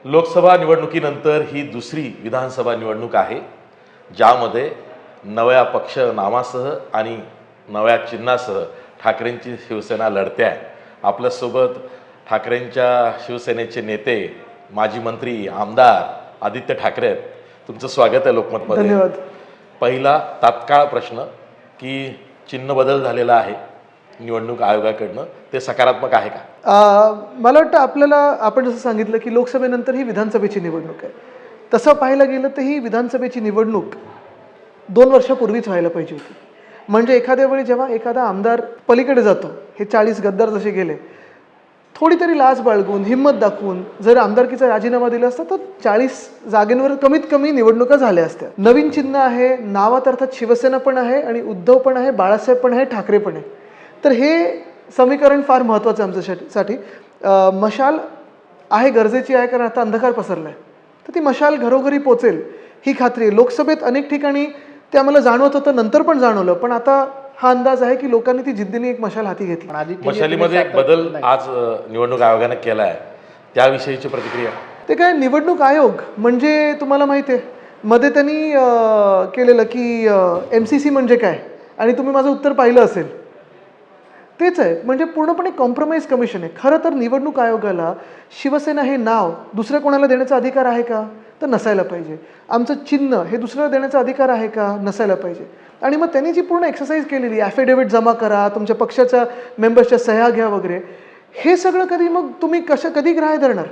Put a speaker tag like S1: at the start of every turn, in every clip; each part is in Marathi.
S1: लोकसभा निवडणुकीनंतर ही दुसरी विधानसभा निवडणूक आहे, ज्यामध्ये नव्या पक्ष नावासह आणि नव्या चिन्हासह ठाकरेंची शिवसेना लढते आहे. आपल्यासोबत ठाकरेंच्या शिवसेनेचे नेते, माजी मंत्री, आमदार आदित्य ठाकरे आहेत. तुमचं स्वागत आहे लोकमतमध्ये.
S2: धन्यवाद.
S1: पहिला तात्काळ प्रश्न की चिन्ह बदल झालेला आहे निवडणूक आयोगाकडनं, ते सकारात्मक आहे का?
S2: मला वाटतं आपल्याला, आपण जसं सांगितलं की लोकसभेनंतर ही विधानसभेची निवडणूक आहे, तसं पाहायला गेलं तर ही विधानसभेची निवडणूक 2 वर्षापूर्वीच व्हायला पाहिजे होती. म्हणजे एखाद्या वेळी जेव्हा एखादा आमदार पलीकडे जातो, हे 40 गद्दार जसे गेले, थोडी तरी लाज बाळगून, हिंमत दाखवून जर आमदारकीचा राजीनामा दिला असता तर 40 जागेंवर कमीत कमी निवडणुका झाल्या असत्या. नवीन चिन्ह आहे, नावात अर्थात शिवसेना पण आहे आणि उद्धव पण आहे, बाळासाहेब पण आहे, ठाकरे पण आहे. तर हे समीकरण फार महत्त्वाचं आहे आमच्यासाठी. मशाल आहे, गरजेची आहे, कारण आता अंधकार पसरला आहे. तर ती मशाल घरोघरी पोचेल ही खात्री आहे. लोकसभेत अनेक ठिकाणी ते आम्हाला जाणवत होतं, नंतर पण जाणवलं, पण आता हा अंदाज आहे की लोकांनी ती जिद्दीने एक मशाल हाती घेतली.
S1: मशालीमध्ये एक बदल आज निवडणूक आयोगाने केला आहे, त्याविषयीची प्रतिक्रिया?
S2: ते काय, निवडणूक आयोग म्हणजे तुम्हाला माहिती आहे, मध्ये त्यांनी केलेलं की MCC म्हणजे काय, आणि तुम्ही माझं उत्तर पाहिलं असेल, तेच आहे. म्हणजे पूर्णपणे कॉम्प्रोमाइज कमिशन आहे. खरं तर निवडणूक आयोगाला शिवसेना हे नाव दुसऱ्या कोणाला देण्याचा अधिकार आहे का? तर नसायला पाहिजे. आमचं चिन्ह हे दुसऱ्याला देण्याचा अधिकार आहे का? नसायला पाहिजे. आणि मग त्यांनी जी पूर्ण एक्सरसाइज केलेली, ॲफिडेव्हिट जमा करा, तुमच्या पक्षाच्या मेंबर्सच्या सह्या घ्या वगैरे, हे सगळं कधी मग तुम्ही कधी ग्राह्य धरणार?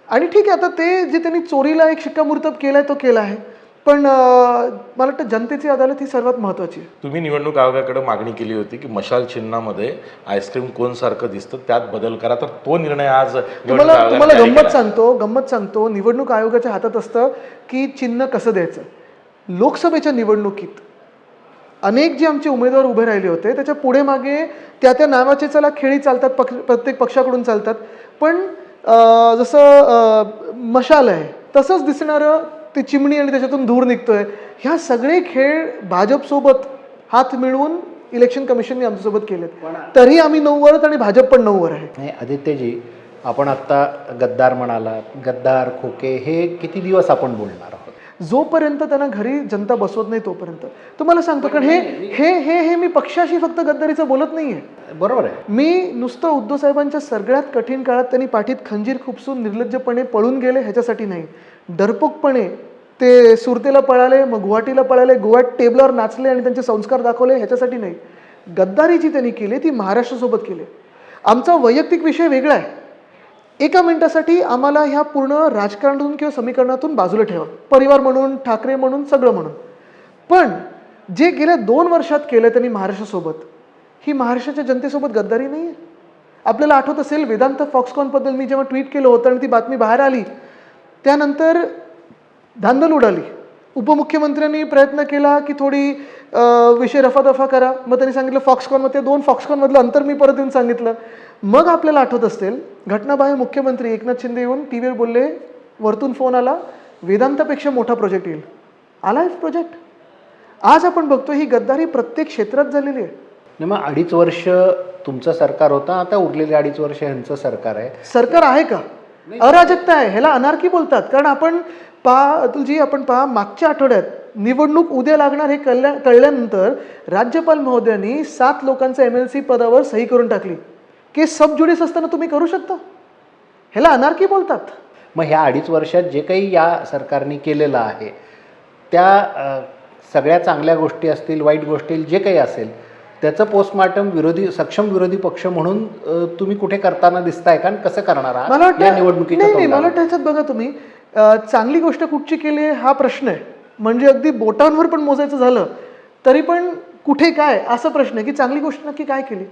S2: आणि ठीक आहे, आता ते जे त्यांनी चोरीला एक शिक्कामोर्तब केला आहे तो केला आहे, पण मला वाटतं जनतेची अदालत ही सर्वात महत्त्वाची आहे.
S1: तुम्ही निवडणूक आयोगाकडे मागणी केली होती की मशाल चिन्हामध्ये आईस्क्रीम कोन सारखं दिसतं, त्यात बदल करा, तर तो निर्णय आज
S2: तुम्हाला गंमत सांगतो. निवडणूक आयोगाच्या हातात असतं की चिन्ह कसं द्यायचं. लोकसभेच्या निवडणुकीत अनेक जे आमचे उमेदवार उभे राहिले होते, त्याच्या पुढे मागे त्या नावाचे चला खेळी चालतात, प्रत्येक पक्षाकडून चालतात, पण जसं मशाल आहे तसंच दिसणारं ते चिमणी आणि त्याच्यातून धूर निघतोय, ह्या सगळे खेळ भाजपसोबत हात मिळवून इलेक्शन कमिशनने आमच्यासोबत केलेत. तरी आम्ही 9वर आणि भाजप पण 9वर आहे.
S3: नाही आदित्यजी, आपण आत्ता गद्दार म्हणाला, गद्दार, खोके, हे किती दिवस आपण बोलणार आहोत?
S2: जोपर्यंत त्यांना घरी जनता बसवत नाही तोपर्यंत. तुम्हाला सांगतो, कारण हे मी पक्षाशी फक्त गद्दारीचं बोलत नाहीये.
S3: बरोबर आहे.
S2: मी नुसतं उद्धव साहेबांच्या सगळ्यात कठीण काळात त्यांनी पाठीत खंजीर खुपसून निर्लज्जपणे पळून गेले ह्याच्यासाठी नाही, डरपोकपणे ते सुरतेला पळाले, मग गुवाहाटीला पळाले, गोव्यात टेबलावर नाचले आणि त्यांचे संस्कार दाखवले, ह्याच्यासाठी नाही. गद्दारी जी त्यांनी केली ती महाराष्ट्रासोबत केली. आमचा वैयक्तिक विषय वेगळा आहे. एका मिनिटासाठी आम्हाला ह्या पूर्ण राजकारणातून किंवा समीकरणातून बाजूला ठेवा, परिवार म्हणून, ठाकरे म्हणून, सगळं म्हणून. पण जे गेल्या 2 वर्षात केलं त्यांनी महाराष्ट्रासोबत, ही महाराष्ट्राच्या जनतेसोबत गद्दारी नाही आहे. आपल्याला आठवत असेल, वेदांत फॉक्सकॉनबद्दल मी जेव्हा ट्विट केलं होतं आणि ती बातमी बाहेर आली, त्यानंतर धांदल उडाली. उपमुख्यमंत्र्यांनी प्रयत्न केला की थोडी विषय रफादफा करा. मग त्यांनी सांगितलं फॉक्सकॉनमध्ये 2 फॉक्सकॉनमधलं अंतर मी परत येऊन सांगितलं. मग आपल्याला आठवत असेल, घटनाबाह्य मुख्यमंत्री एकनाथ शिंदे येऊन टीव्हीवर बोलले, वरतून फोन आला, वेदांतापेक्षा मोठा प्रोजेक्ट येईल. आलाय प्रोजेक्ट. आज आपण बघतो ही गद्दारी प्रत्येक क्षेत्रात झालेली आहे.
S3: मग 2.5 वर्ष तुमचं सरकार होतं, आता उरलेली 2.5 वर्ष ह्यांचं सरकार आहे.
S2: सरकार आहे का? अराजकता आहे. ह्याला अनार्की बोलतात. कारण आपण पहा, मागच्या आठवड्यात निवडणूक उद्या लागणार हे कळल्यानंतर राज्यपाल महोदयांनी 7 लोकांचं MLC पदावर सही करून टाकली. केस सब ज्युडिस असताना तुम्ही करू शकता? ह्याला अनार्की बोलतात.
S3: मग ह्या 2.5 वर्षात जे काही या सरकारने केलेलं आहे, त्या सगळ्या चांगल्या गोष्टी असतील, वाईट गोष्टी जे काही असेल, त्याचं पोस्टमार्टम सक्षम विरोधी पक्ष म्हणून तुम्ही कुठे करताना दिसताय का? कसं करणार आहात या निवडणुकीच्या?
S2: नाही, मला वाटतं ह्याच्यात बघा तुम्ही, चांगली गोष्ट कुठची केली हा प्रश्न आहे. म्हणजे अगदी बोटांवर पण मोजायचं झालं तरी पण कुठे काय असा प्रश्न आहे की चांगली गोष्ट नक्की काय केली.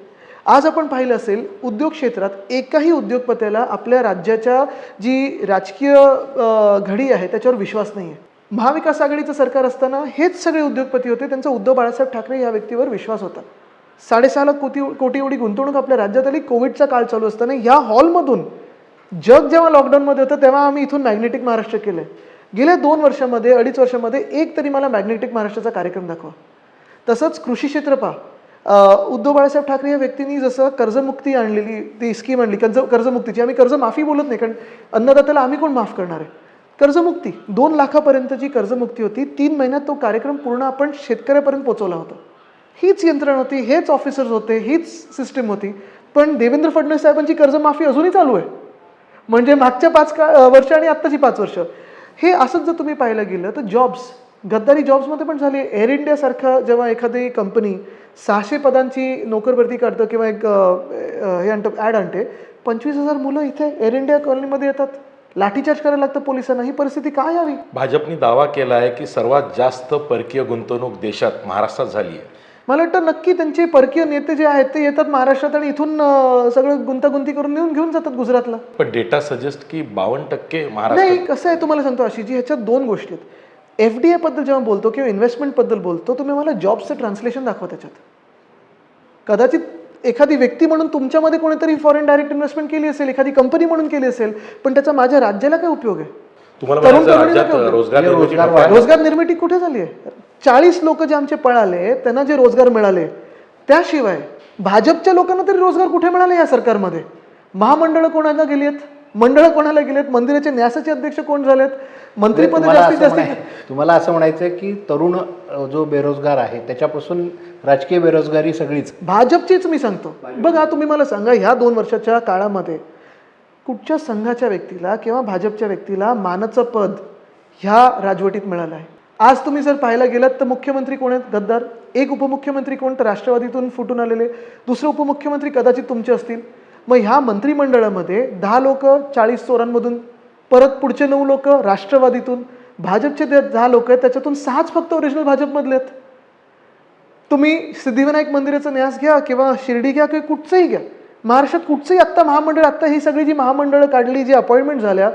S2: आज आपण पाहिलं असेल, उद्योग क्षेत्रात एकाही उद्योगपत्याला आपल्या राज्याच्या जी राजकीय घडी आहे त्याच्यावर विश्वास नाही आहे. महाविकास आघाडीचं सरकार असताना हेच सगळे उद्योगपती होते, त्यांचा उद्धव बाळासाहेब ठाकरे या व्यक्तीवर विश्वास होता. 6.5 लाख कोटी एवढी गुंतवणूक आपल्या राज्यात आली. कोविडचा काळ चालू असताना ह्या हॉलमधून जग जेव्हा लॉकडाऊनमध्ये होतं तेव्हा आम्ही इथून मॅग्नेटिक महाराष्ट्र केलं. गेल्या 2 वर्षामध्ये, 2.5 वर्षामध्ये एक तरी मला मॅग्नेटिक महाराष्ट्राचा कार्यक्रम दाखवा. तसंच कृषी क्षेत्र पहा, उद्धव बाळासाहेब ठाकरे या व्यक्तींनी जसं कर्जमुक्ती आणलेली, ती स्कीम आणली कर्जमुक्तीची, आम्ही कर्जमाफी बोलत नाही, कारण अन्नदात्याला आम्ही कोण माफ करणार आहे. कर्जमुक्ती 2 लाखापर्यंतची कर्जमुक्ती होती. 3 महिन्यात तो कार्यक्रम पूर्ण आपण शेतकऱ्यापर्यंत पोहोचवला होता. हीच यंत्रणा होती, हेच ऑफिसर्स होते, हीच सिस्टीम होती. पण देवेंद्र फडणवीस साहेबांची कर्जमाफी अजूनही चालू आहे. म्हणजे मागच्या 5 वर्ष आणि आत्ताची 5 वर्ष. हे असंच जर तुम्ही पाहायला गेलं तर जॉब्स, गद्दारी जॉब्समध्ये पण झाली. एअर इंडियासारखं जेव्हा एखादी कंपनी 600 पदांची नोकर भरती काढतं किंवा एक हे आणतं, ॲड आणते, 25,000 मुलं इथे एअर इंडिया कॉलनीमध्ये येतात, लाठीचार्ज करायला लागतं पोलिसांना. ही परिस्थिती काय यावी?
S1: भाजपने दावा केला आहे की सर्वात जास्त परकीय गुंतवणूक देशात महाराष्ट्रात झाली आहे.
S2: मला वाटतं नक्की त्यांचे परकीय नेते जे आहेत ते येतात महाराष्ट्रात आणि इथून सगळं गुंतागुंती करून घेऊन जातात गुजरातला.
S1: पण डेटा सजेस्ट की 52% महाराष्ट्र.
S2: नाही, कसं आहे तुम्हाला सांगतो आशिषजी, ह्याच्यात 2 गोष्टी आहेत. FDI बद्दल जेव्हा बोलतो किंवा इन्व्हेस्टमेंट बद्दल बोलतो, तुम्ही मला जॉब्सचं ट्रान्सलेशन दाखवा त्याच्यात. कदाचित एखादी व्यक्ती म्हणून तुमच्यामध्ये कोणीतरी फॉरेन डायरेक्ट इन्व्हेस्टमेंट केली असेल, एखादी कंपनी म्हणून केली असेल, पण त्याचा माझ्या राज्याला काय उपयोग आहे?
S1: तुम्हाला
S2: तरुण
S1: म्हणायचं
S2: तरुणीला
S1: राज्यात
S2: काय उपयोग?
S1: रोजगार निर्मिती
S3: रोजगार
S1: नको आहे?
S2: रोजगार निर्मिती कुठे झाली आहे? 40 लोक जे आमचे पळाले त्यांना जे रोजगार मिळाले, त्याशिवाय भाजपच्या लोकांना तरी रोजगार कुठे मिळाले या सरकारमध्ये? महामंडळं कोणाला गेली आहेत? मंडळं कोणाला गेली आहेत? मंदिराचे न्यासाचे अध्यक्ष कोण झालेत? मंत्रिपद जास्तीत जास्त.
S3: तुम्हाला असं म्हणायचं की तरुण जो बेरोजगार आहे त्याच्यापासून राजकीय बेरोजगारी सगळीच
S2: भाजपचीच मी सांगतो. बघा, तुम्ही मला सांगा, ह्या 2 वर्षाच्या काळामध्ये कुठच्या संघाच्या व्यक्तीला किंवा भाजपच्या व्यक्तीला मानाचं पद ह्या राजवटीत मिळालं आहे? आज तुम्ही जर पाहायला गेलात तर मुख्यमंत्री कोण आहेत? गद्दार. एक उपमुख्यमंत्री कोण? तर राष्ट्रवादीतून फुटून आलेले. दुसरे उपमुख्यमंत्री कदाचित तुमचे असतील. मग ह्या मंत्रिमंडळामध्ये 10 लोक 40 चोरांमधून, परत पुढचे 9 लोक राष्ट्रवादीतून, भाजपचे 10 लोक आहेत, त्याच्यातून 6च फक्त ओरिजिनल भाजपमधले आहेत. तुम्ही सिद्धिविनायक मंदिराचा न्यास घ्या किंवा शिर्डी घ्या किंवा कुठचंही घ्या, महाराष्ट्रात कुठचंही आत्ता महामंडळ, आत्ता ही सगळी जी महामंडळं काढली, जी अपॉइंटमेंट झाल्या,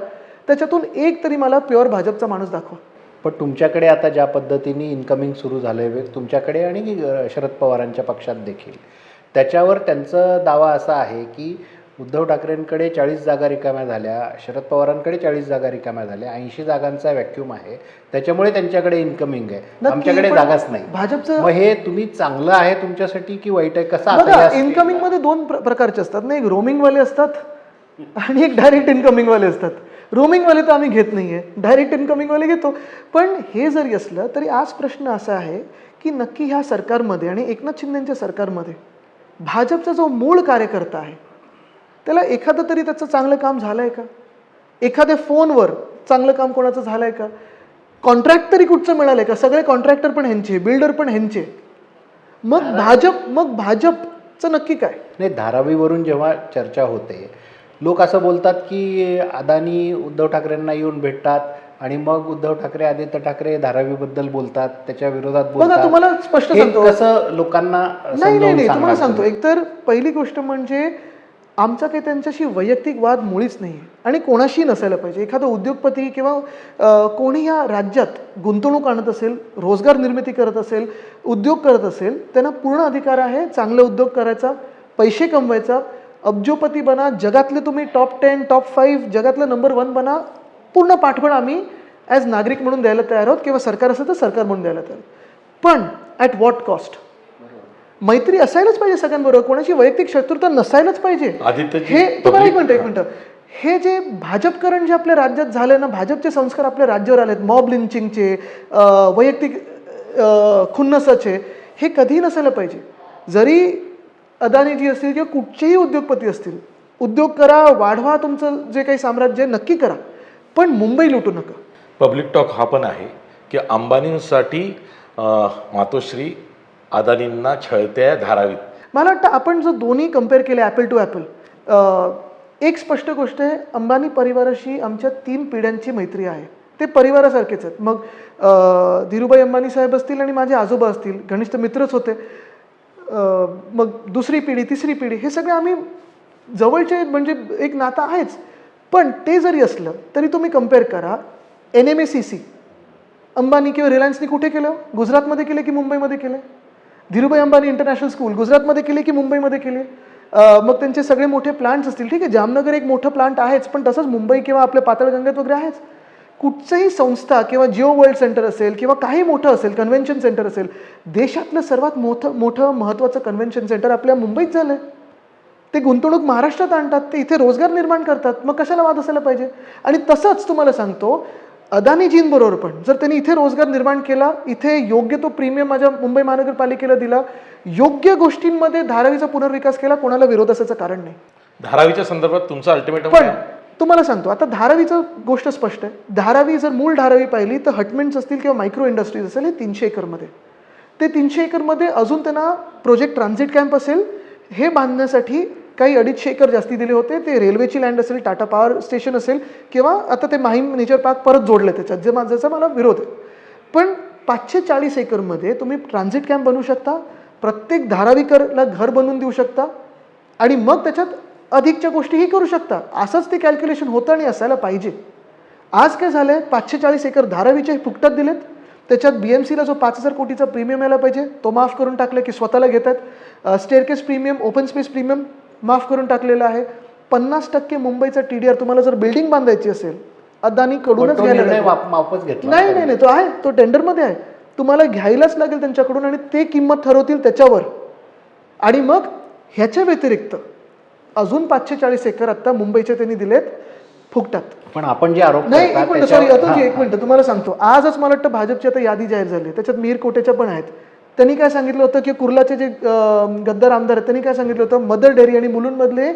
S2: त्याच्यातून एक तरी मला प्युअर भाजपचा माणूस दाखवा.
S3: पण तुमच्याकडे आता ज्या पद्धतीने इन्कमिंग सुरू झालं आहे तुमच्याकडे आणि शरद पवारांच्या पक्षात देखील, त्याच्यावर त्यांचा दावा असा आहे की उद्धव ठाकरेंकडे 40 जागा रिकाम्या झाल्या, शरद पवारांकडे 40 जागा रिकाम्या झाल्या, 80 जागांचा व्हॅक्यूम आहे, त्याच्यामुळे त्यांच्याकडे इन्कमिंग आहे, आमच्याकडे जागाच नाही.
S2: भाजपचं
S3: मग हे तुम्ही चांगलं आहे तुमच्यासाठी की वाईट आहे? कसं
S2: बघा,
S3: आता
S2: इन्कमिंग मध्ये 2 प्रकारचे असतात ना, एक रोमिंग वाले असतात आणि एक डायरेक्ट इन्कमिंग वाले असतात. रोमिंग वाले तर आम्ही घेत नाहीये, डायरेक्ट इन्कमिंग वाले घेतो. पण हे जरी असलं तरी आज प्रश्न असा आहे की नक्की ह्या सरकारमध्ये आणि एकनाथ शिंदेच्या सरकारमध्ये भाजपचा जो मूळ कार्यकर्ता आहे त्याला एखादं तरी त्याचं चांगलं काम झालंय का? एखाद्या फोनवर चांगलं काम कोणाचं झालंय का? कॉन्ट्रॅक्ट तरी कुठचं मिळालंय का? सगळे कॉन्ट्रॅक्टर पण ह्यांचे, बिल्डर पण ह्यांचे. मग भाजपचं नक्की काय?
S3: नाही, धारावीवरून जेव्हा चर्चा होते, लोक असं बोलतात की अदानी उद्धव ठाकरेंना येऊन भेटतात आणि मग उद्धव ठाकरे, आदित्य ठाकरे धारावीबद्दल बोलतात, त्याच्या विरोधात
S2: बघा,
S3: बोलतात.
S2: तुम्हाला स्पष्ट
S3: हे
S2: सांगतो,
S3: कसं लोकांना
S2: नाही
S3: समजावून
S2: तुम्हाला
S3: सांगणार
S2: सांगतो.
S3: तुम्ही?
S2: एकतर पहिली गोष्ट म्हणजे आमचा काही त्यांच्याशी वैयक्तिक वाद मुळीच नाही आहे आणि कोणाशी नसायला पाहिजे. एखादा उद्योगपती किंवा कोणी या राज्यात गुंतवणूक आणत असेल, रोजगार निर्मिती करत असेल, उद्योग करत असेल, त्यांना पूर्ण अधिकार आहे चांगले उद्योग करायचा, पैसे कमवायचा, अब्जोपती बना, जगातले तुम्ही टॉप 10, टॉप 5, जगातलं नंबर 1 बना. पूर्ण पाठबळ आम्ही ॲज नागरिक म्हणून द्यायला तयार आहोत किंवा सरकार असेल तर सरकार म्हणून द्यायला तयार आहोत. पण ॲट व्हॉट कॉस्ट? मैत्री असायलाच पाहिजे सगळ्यांबरोबर, कोणाची वैयक्तिक शत्रुता नसायलाच पाहिजे. हे तुम्हाला एक मिनिट, हे जे भाजपकरण जे आपल्या राज्यात झालं ना, भाजपचे संस्कार आपल्या राज्यावर आलेत, मॉब लिंचिंगचे, वैयक्तिक खुन्नसाचे, हे कधीही नसायला पाहिजे. जरी अदानीजी असतील किंवा कुठचेही उद्योगपती असतील, उद्योग करा, वाढवा, तुमचं जे काही साम्राज्य नक्की करा, पण मुंबई लुटू नका.
S1: पब्लिक टॉक हा पण आहे की अंबानींसाठी मातोश्री अदानींना छळत्या धारावीत.
S2: मला वाटतं आपण जर दोन्ही कम्पेअर केले ॲपल टू ॲपल, एक स्पष्ट गोष्ट आहे, अंबानी परिवाराशी आमच्या 3 पिढ्यांची मैत्री आहे. ते परिवारासारखेच आहेत. मग धीरूभाई अंबानी साहेब असतील आणि माझे आजोबा असतील, घनिष्ठ मित्रच होते. मग दुसरी पिढी, तिसरी पिढी, हे सगळे आम्ही जवळचे, म्हणजे एक नातं आहेच. पण ते जरी असलं तरी तुम्ही कम्पेअर करा, NMACC अंबानी किंवा रिलायन्सनी कुठे केलं? गुजरातमध्ये केले की मुंबईमध्ये केले? धीरूभाई अंबानी इंटरनॅशनल स्कूल गुजरातमध्ये केले की मुंबईमध्ये केले? मग त्यांचे सगळे मोठे प्लांट्स असतील, ठीक आहे, जामनगर एक मोठं प्लांट आहेच, पण तसंच मुंबई किंवा आपल्या पाताळगंगेत वगैरे आहेच. कुठचंही संस्था किंवा जिओ वर्ल्ड सेंटर असेल किंवा काही मोठं असेल, कन्व्हेन्शन सेंटर असेल, देशातलं सर्वात मोठं महत्त्वाचं कन्व्हेन्शन सेंटर आपल्या मुंबईत झालं आहे. ते गुंतवणूक महाराष्ट्रात आणतात, ते इथे रोजगार निर्माण करतात, मग कशाला वाद असायला पाहिजे. आणि तसंच तुम्हाला सांगतो, अदानीजींबरोबर पण जर त्यांनी इथे रोजगार निर्माण केला, इथे योग्य तो प्रीमियम माझ्या मुंबई महानगरपालिकेला दिला, योग्य गोष्टींमध्ये धारावीचा पुनर्विकास केला, कोणाला विरोध असायचं कारण नाही.
S1: धारावीच्या संदर्भात तुमचं अल्टिमेटम
S2: पण तुम्हाला सांगतो, आता धारावीचं गोष्ट स्पष्ट आहे. धारावी जर मूळ धारावी पाहिली तर हटमेंट्स असतील किंवा मायक्रो इंडस्ट्रीज असेल, हे 300 एकरमध्ये. ते 300 एकरमध्ये अजून त्यांना प्रोजेक्ट ट्रान्झिट कॅम्प असेल हे बांधण्यासाठी काही 250 एकर जास्ती दिले होते. ते रेल्वेची लँड असेल, टाटा पॉवर स्टेशन असेल किंवा आता ते माहीम नेचर पार्क परत जोडले त्याच्यात, ज्याचा मला विरोध आहे. पण 540 एकरमध्ये तुम्ही ट्रान्झिट कॅम्प बनवू शकता, प्रत्येक धारावीकरला घर बनवून देऊ शकता आणि मग त्याच्यात अधिकच्या गोष्टीही करू शकता. असंच ते कॅल्क्युलेशन होतं आणि असायला पाहिजे. आज काय झालं आहे, 540 एकर धारावीचे फुकटात दिलेत. त्याच्यात BMCला जो 5,000 कोटीचा प्रीमियम यायला पाहिजे तो माफ करून टाकलं की स्वतःला घेतात. Staircase premium, open space premium माफ करून टाकलेलं आहे. 50% मुंबईचा TDR तुम्हाला जर बिल्डिंग बांधायची असेल अदानीकडूनच घ्यायला लागेल.
S3: वापस घेतला
S2: नाही, तो आहे, तो टेंडरमध्ये आहे. तुम्हाला घ्यायलाच लागेल त्यांच्याकडून आणि ते किंमत ठरवतील त्याच्यावर. आणि मग ह्याच्या व्यतिरिक्त अजून 540 एकर आता मुंबईचे त्यांनी दिलेत फुकटात.
S3: पण आपण जे आरोप
S2: नाही,
S3: करता
S2: एक मिनिट,
S3: त्याच्यावर-
S2: सॉरी, आता एक मिनिट तुम्हाला सांगतो. आजच मला वाटतं भाजपची आता यादी जाहीर झाली, त्याच्यात मिहीर कोटेच्या पण आहेत. त्यांनी काय सांगितलं होतं की कुर्लाचे जे गद्दार आमदार आहेत त्यांनी काय सांगितलं होतं, मदर डेअरी आणि मुलुंडमधले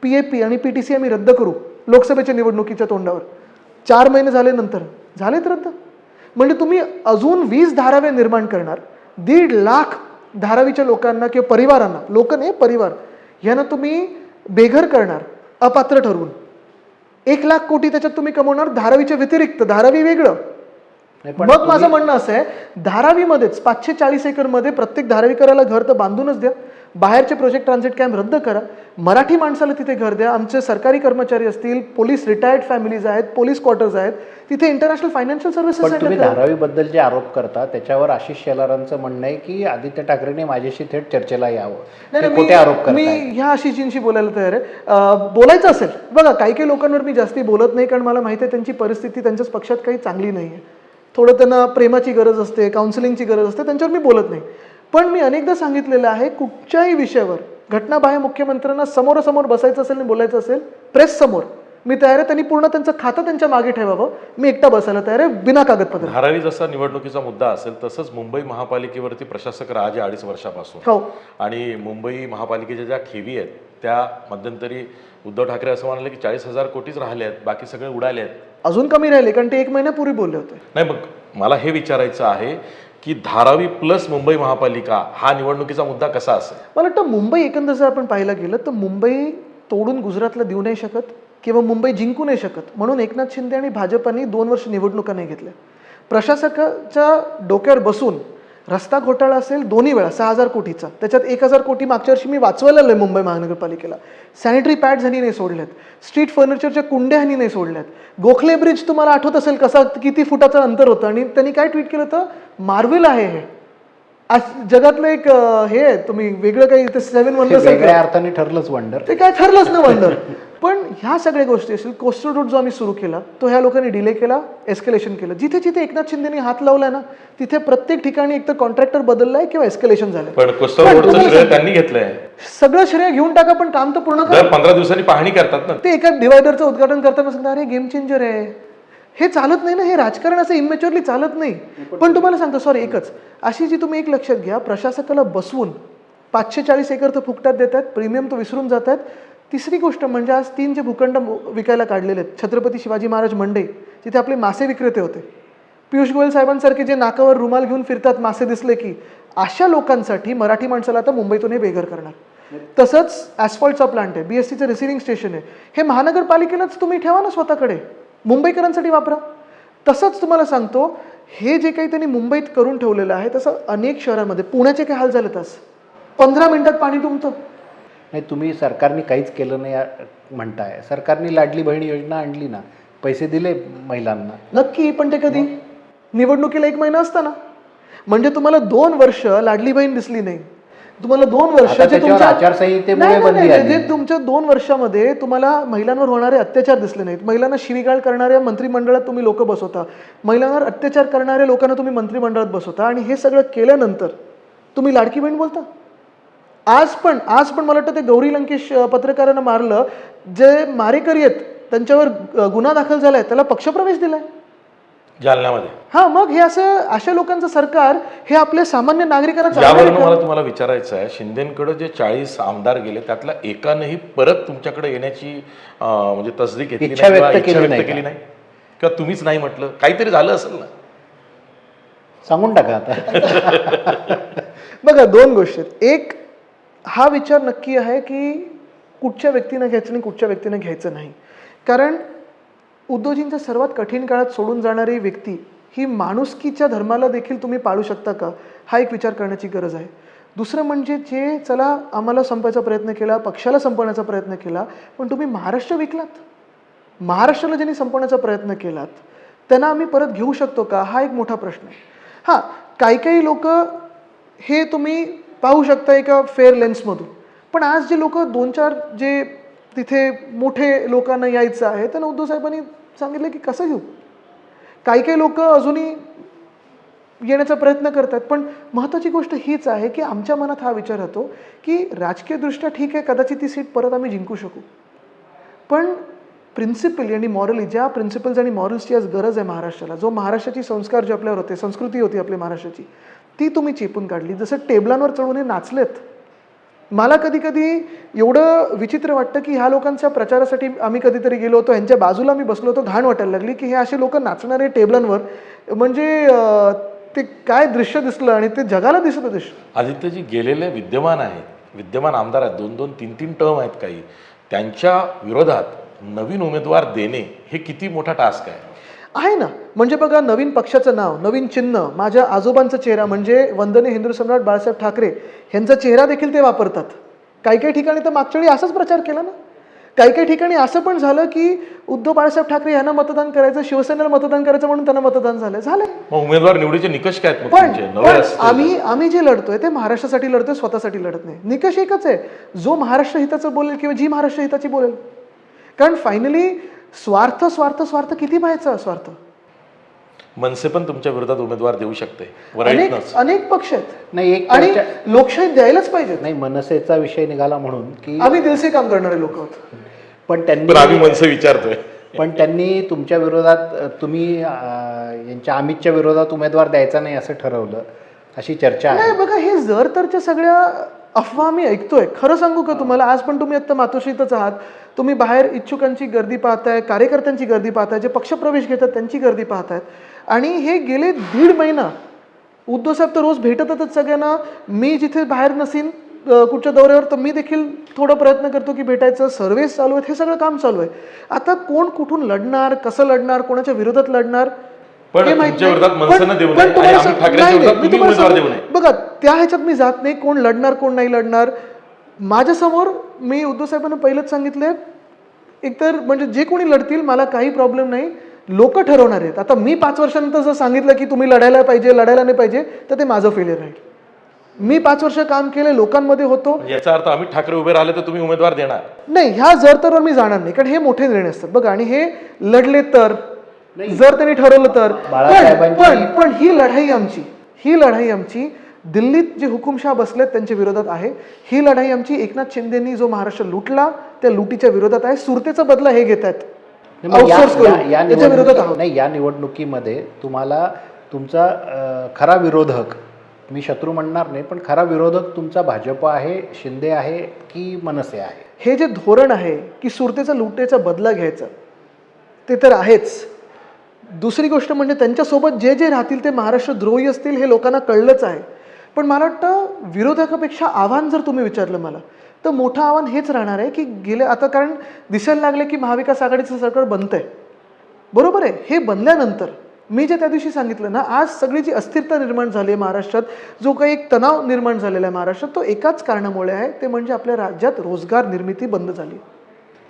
S2: PAP आणि PTC आम्ही रद्द करू लोकसभेच्या निवडणुकीच्या तोंडावर. 4 महिने झाले नंतर झालेत रद्द. म्हणजे तुम्ही अजून 20 धाराव्या निर्माण करणार, 1.5 लाख धारावीच्या लोकांना किंवा परिवारांना, लोक नाही परिवार, यांना तुम्ही बेघर करणार अपात्र ठरवून. 1 लाख कोटी त्याच्यात तुम्ही कमवणार धारावीच्या व्यतिरिक्त, धारावी वेगळं.
S3: नाही, पण
S2: मग माझं म्हणणं असं आहे, धारावीमध्येच 540 एकरमध्ये प्रत्येक धारावीकराला घर तर बांधूनच द्या, बाहेरचे प्रोजेक्ट ट्रान्झिट कॅम्प रद्द करा, मराठी माणसाला तिथे घर द्या. आमचे सरकारी कर्मचारी असतील, पोलीस रिटायर्ड फॅमिलीज आहेत, पोलीस क्वार्टर्स आहेत, तिथे इंटरनॅशनल फायनान्शियल सर्व्हिसेस
S3: पण तुम्ही
S2: सेंटर.
S3: धारावीबद्दल जे आरोप करता त्याच्यावर आशिष शेलारांचं म्हणणं आहे की आदित्य ठाकरेंनी माझ्याशी थेट चर्चेला यावं.
S2: नाही,
S3: ते खोटे आरोप
S2: मी
S3: करताय.
S2: ह्या आशिषजींशी बोलायला तयार आहे. बोलायचं असेल, बघा काही काही लोकांवर मी जास्ती बोलत नाही, कारण मला माहिती आहे त्यांची परिस्थिती त्यांच्याच पक्षात काही चांगली नाही आहे. थोडं त्यांना प्रेमाची गरज असते, काउन्सिलिंगची गरज असते, त्यांच्यावर मी बोलत नाही. पण मी अनेकदा सांगितलेलं आहे, कुठच्याही विषयावर घटनाबाह्य मुख्यमंत्र्यांना समोरासमोर बसायचं असेल आणि बोलायचं असेल प्रेस समोर, मी तयार आहे. त्यांनी पूर्ण त्यांचं खातं त्यांच्या मागे ठेवावं, मी एकटा बसायला तयार आहे बिना कागदपत्र.
S1: धारावी जसा निवडणुकीचा मुद्दा असेल तसंच मुंबई महापालिकेवरती प्रशासक राज 2.5 वर्षापासून,
S2: हो,
S1: आणि मुंबई महापालिकेच्या ज्या ठेवी आहेत त्या मध्यंतरी उद्धव ठाकरे असं म्हणाले की 40,000 कोटीच राहिले आहेत, बाकी सगळे उडाले आहेत.
S2: अजून कमी राहिले, कारण ते 1 महिन्यापूर्वी बोलले होते.
S1: नाही, मग मला हे विचारायचं आहे की धारावी प्लस मुंबई महापालिका हा निवडणुकीचा मुद्दा कसा असेल?
S2: मला वाटतं मुंबई एकंदर जर आपण पाहायला गेलं तर मुंबई तोडून गुजरातला देऊ नाही शकत किंवा मुंबई जिंकू नाही शकत. म्हणून एकनाथ शिंदे आणि भाजपाने 2 वर्ष निवडणुका नाही घेतल्या. प्रशासकाच्या डोक्यावर बसून रस्ता घोटाळा असेल दोन्ही वेळा 6,000 कोटीचा, त्याच्यात 1,000 कोटी मागच्या वर्षी मी वाचवायला आलोय मुंबई महानगरपालिकेला. सॅनिटरी पॅड्स ह्यांनी नाही सोडल्यात, स्ट्रीट फर्निचरच्या कुंड्या ह्यांनी नाही सोडल्यात. गोखले ब्रिज तुम्हाला आठवत असेल कसा, किती फुटाचं अंतर होतं, आणि त्यांनी काय ट्विट केलं होतं, मार्वेल आहे हे, आज जगातलं एक हे आहे, तुम्ही वेगळं काही इथे 7 वंडर्स
S3: वेगळ्या अर्थाने ठरलंच वंडर.
S2: ते काय ठरलंच ना वंडर. पण ह्या सगळ्या गोष्टी असेल, कोस्टल रूट जो आम्ही सुरू केला तो ह्या लोकांनी डिले केला, एस्केलेशन केलं. जिथे जिथे एकनाथ शिंदेनी हात लावलाय ना तिथे प्रत्येक ठिकाणी एकतर कॉन्ट्रॅक्टर बदललाय किंवा एस्केलेशन झालं.
S1: पण कोस्टल रोडचं श्रेय त्यांनी घेतलंय.
S2: सगळं श्रेय घेऊन टाका, पण काम तर पूर्ण करा.
S1: दर 15 दिवसांनी पाहणी करतात ना.
S2: ते एका डिवायडरचं उद्घाटन करताना सांगतात अरे गेम चेंजर आहे. हे चालत नाही ना, हे राजकारण असं इमॅच्युअरली चालत नाही. पण तुम्हाला सांगतो, सॉरी एकच अशी जी तुम्ही एक लक्षात घ्या, प्रशासकाला बसवून 540 एकर तर फुकटात देतात, प्रीमियम तो विसरून जातात. तिसरी गोष्ट म्हणजे आज 3 जे भूखंड विकायला काढलेले आहेत, छत्रपती शिवाजी महाराज मंडई जिथे आपले मासे विक्रेते होते, पियुष गोयल साहेबांसारखे जे नाकावर रुमाल घेऊन फिरतात मासे दिसले की, अशा लोकांसाठी मराठी माणसाला आता मुंबईतून हे बेघर करणार. तसंच ॲस्फॉल्टचा प्लांट आहे, BSTचं रिसिव्हिंग स्टेशन आहे, हे महानगरपालिकेलाच तुम्ही ठेवा ना स्वतःकडे, मुंबईकरांसाठी वापरा. तसंच तुम्हाला सांगतो, हे जे काही त्यांनी मुंबईत करून ठेवलेलं आहे तसं अनेक शहरांमध्ये, पुण्याचे काय हाल झाले, तास 15 मिनिटात पाणी तुमचं.
S3: नाही, तुम्ही सरकारने काहीच केलं नाही म्हणताय. सरकारने लाडली बहीण योजना आणली ना, पैसे दिले महिलांना.
S2: नक्की, पण ते कधी निवडणुकीला 1 महिना असताना. म्हणजे तुम्हाला 2 वर्ष लाडली बहीण दिसली नाही, तुम्हाला 2
S3: आता
S2: वर्षाचे
S3: त्याच्यावर आचारसंहितेमुळे
S2: नाही,
S3: बंदी
S2: नाही,
S3: आली.
S2: जे तुमच्या 2 वर्षामध्ये तुम्हाला महिलांवर होणारे अत्याचार दिसले नाहीत, महिलांना शिवीगाळ करणाऱ्या मंत्रिमंडळात तुम्ही लोक बसवता, महिलांवर अत्याचार करणाऱ्या लोकांना तुम्ही मंत्रिमंडळात बसवता, आणि हे सगळं केल्यानंतर तुम्ही लाडकी बहीण बोलता. आज पण मला वाटतं ते गौरी लंकेश पत्रकारांना मारलं, जे मारेकरी आहेत त्यांच्यावर गुन्हा दाखल झालाय, त्याला पक्षप्रवेश दिलाय.
S1: जालन्यामध्ये.
S2: हा, मग हे असं अशा लोकांचं सरकार हे आपल्या सामान्य नागरिकांना
S1: यावरून
S2: चालणार आहे
S1: मला
S2: का?
S1: तुम्हाला विचारायचं आहे, शिंदेकडे जे 40 आमदार गेले त्यातल्या एकानेही परत तुमच्याकडे येण्याची म्हणजे तसदीक घेतली
S3: इच्छा
S1: नाही किंवा
S3: व्यक्त
S1: इच्छा
S3: केली
S1: व्यक्त
S3: नाही
S1: केली नाही, किंवा तुम्हीच नाही म्हटलं, काहीतरी झालं असेल ना.
S3: सांगून टाका आता.
S2: बघा, 2 गोष्टी आहेत. एक, हा विचार नक्की आहे की कुठच्या व्यक्तीनं घ्यायचं आणि कुठच्या व्यक्तीनं घ्यायचं नाही. कारण उद्धवजींच्या सर्वात कठीण काळात सोडून जाणारी व्यक्ती ही माणुसकीच्या धर्माला देखील तुम्ही पाळू शकता का, हा एक विचार करण्याची गरज आहे. दुसरं म्हणजे जे चला आम्हाला संपवायचा प्रयत्न केला, पक्षाला संपवण्याचा प्रयत्न केला, पण तुम्ही महाराष्ट्र विकलात. महाराष्ट्राला ज्यांनी संपवण्याचा प्रयत्न केलात त्यांना आम्ही परत घेऊ शकतो का, हा एक मोठा प्रश्न आहे. हां, काही लोक हे तुम्ही पाहू शकता एका फेअर लेन्समधून, पण आज जे लोक 2-4 जे तिथे मोठे लोकांना यायचं आहे त्यांना उद्धव साहेबांनी सांगितलं की कसं घेऊ. काही लोक अजूनही येण्याचा प्रयत्न करतात, पण महत्त्वाची गोष्ट हीच आहे की आमच्या मनात हा विचार होतो की राजकीयदृष्ट्या ठीक आहे, कदाचित ती सीट परत आम्ही जिंकू शकू, पण प्रिन्सिपल आणि मॉरली, ज्या प्रिन्सिपल्स आणि मॉरल्सची आज गरज आहे महाराष्ट्राला, जो महाराष्ट्राची संस्कार जे आपल्यावर होते, संस्कृती होती आपली महाराष्ट्राची, ती तुम्ही चेपून काढली. जसं टेबलांवर चढून हे नाचलेत. मला कधी कधी एवढं विचित्र वाटतं की ह्या लोकांच्या प्रचारासाठी आम्ही कधीतरी गेलो होतो, ह्यांच्या बाजूला मी बसलो होतो, घाण वाटायला लागली की हे असे लोक नाचणारे टेबलांवर, म्हणजे ते काय दृश्य दिसलं आणि ते जगाला दिसत होतं.
S1: आदित्यजी गेलेले विद्यमान आमदार आहेत, 2-2, 3-3 टर्म आहेत काही, त्यांच्या विरोधात नवीन उमेदवार देणे हे किती मोठा टास्क आहे
S2: ना. म्हणजे बघा, नवीन पक्षाचं नाव, नवीन चिन्ह, माझ्या आजोबांचा चेहरा म्हणजे वंदनीय हिंदू सम्राट बाळासाहेब ठाकरे ह्यांचा चेहरा देखील ते वापरतात. काही ठिकाणी तर मागच्या वेळी असाच प्रचार केला ना. काही ठिकाणी असं पण झालं की उद्धव बाळासाहेब ठाकरे यांना मतदान करायचं, शिवसेनेला मतदान करायचं म्हणून त्यांना मतदान झालं.
S1: मग उमेदवार निवडीचे निकष काय आहेत?
S2: पण आम्ही जे लढतोय ते महाराष्ट्रासाठी लढतोय, स्वतःसाठी लढत नाही. निकष एकच आहे, जो महाराष्ट्र हिताचं बोलेल किंवा जी महाराष्ट्र हिताची बोलेल. कारण फायनली स्वार्थ स्वार्थ स्वार्थ किती पाहायचा स्वार्थ.
S1: मनसे पण तुमच्या विरोधात उमेदवार देऊ शकते,
S2: अनेक पक्ष आहेत
S3: नाही, एक
S2: आणि लोकशाही द्यायलाच पाहिजे.
S3: नाही, मनसेचा विषय निघाला म्हणून की
S2: आम्ही दिलसे काम करणारे लोक आहोत,
S3: पण
S1: आम्ही मनसे विचारतोय.
S3: पण त्यांनी तुमच्या विरोधात, तुम्ही यांच्या अमितच्या विरोधात उमेदवार द्यायचा नाही असं ठरवलं, अशी चर्चा आहे.
S2: नाही बघा, हे जर तरच्या सगळ्या अफवा मी ऐकतोय. खरं सांगू का तुम्हाला, आज पण तुम्ही आता मातोश्रीतच आहात, तुम्ही बाहेर इच्छुकांची गर्दी पाहताय, कार्यकर्त्यांची गर्दी पाहताय, जे पक्षप्रवेश घेतात त्यांची गर्दी पाहतायत. आणि हे गेले 1.5 महिना उद्धव साहेब तर रोज भेटतच सगळ्यांना. मी जिथे बाहेर नसीन कुठच्या दौऱ्यावर तर मी देखील थोडा प्रयत्न करतो की भेटायचं. सर्व्हेस चालू आहेत, हे सगळं काम चालू आहे. आता कोण कुठून लढणार, कसं लढणार, कोणाच्या विरोधात लढणार हे माहित नाही. बघा, त्या ह्याच्यात मी जात नाही, कोण लढणार कोण नाही लढणार. माझ्यासमोर मी उद्धव साहेबांना पहिलंच सांगितलंय, एकतर म्हणजे जे कोणी लढतील मला काही प्रॉब्लेम नाही, लोक ठरवणार आहेत. आता मी 5 वर्षानंतर जर सांगितलं की तुम्ही लढायला पाहिजे, लढायला नाही पाहिजे, तर ते माझं फेलियर राहील. मी 5 वर्ष काम केले, लोकांमध्ये होतो.
S1: याचा अर्थ अमित ठाकरे उभे राहिले तर तुम्ही उमेदवार देणार
S2: नाही, ह्या जर तर मी जाणार नाही, कारण हे मोठे निर्णय असतात बघा. आणि हे लढले तर, जर त्यांनी ठरवलं तर, पण ही लढाई आमची दिल्लीत जे हुकुमशाह बसलेत त्यांच्या विरोधात आहे. ही लढाई आमची एकनाथ शिंदेनी जो महाराष्ट्र लुटला त्या लुटीच्या विरोधात आहे. सुरतेचा बदला हे घेत आहेत,
S3: या निवडणुकीमध्ये तुम्हाला तुमचा खरा विरोधक, मी शत्रू म्हणणार नाही, पण खरा विरोधक तुमचा भाजप आहे, शिंदे आहे की मनसे आहे?
S2: हे जे धोरण आहे की सुरतेचा लुटेचा बदला घ्यायचा ते तर आहेच. दुसरी गोष्ट म्हणजे त्यांच्यासोबत जे जे राहतील ते महाराष्ट्र द्रोही असतील हे लोकांना कळलंच आहे. पण मला वाटतं विरोधकापेक्षा आव्हान जर तुम्ही विचारलं मला, तर मोठं आव्हान हेच राहणार आहे की गेले आता, कारण दिसायला लागले की महाविकास आघाडीचं सरकार बनतंय, बरोबर आहे. हे बनल्यानंतर मी जे त्या दिवशी सांगितलं ना, आज सगळी जी अस्थिरता निर्माण झाली आहे महाराष्ट्रात, जो काही एक तणाव निर्माण झालेला आहे महाराष्ट्रात, तो एकाच कारणामुळे आहे, ते म्हणजे आपल्या राज्यात रोजगार निर्मिती बंद झाली.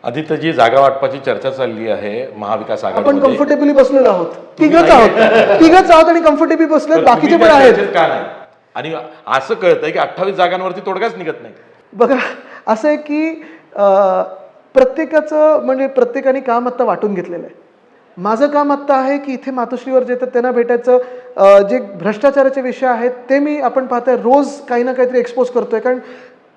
S1: आदित्यजी, जागा वाटपाची चर्चा चालली आहे महाविकास आघाडी.
S2: आपण कम्फर्टेबली बसलेलो आहोत, तिघच आहोत आणि कम्फर्टेबली बसलेत, बाकीचे पण आहेत.
S1: का नाही? आणि असं कळतंय की 28 जागांवरती तोडगाच निघत नाही.
S2: बघा असं आहे की प्रत्येकाचं म्हणजे प्रत्येकाने काम आत्ता वाटून घेतलेलं आहे. माझं काम आत्ता आहे की इथे मातोश्रीवर जे येतात त्यांना भेटायचं, जे भ्रष्टाचाराचे विषय आहेत ते मी आपण पाहतोय रोज काही ना काहीतरी एक्सपोज करतोय. कारण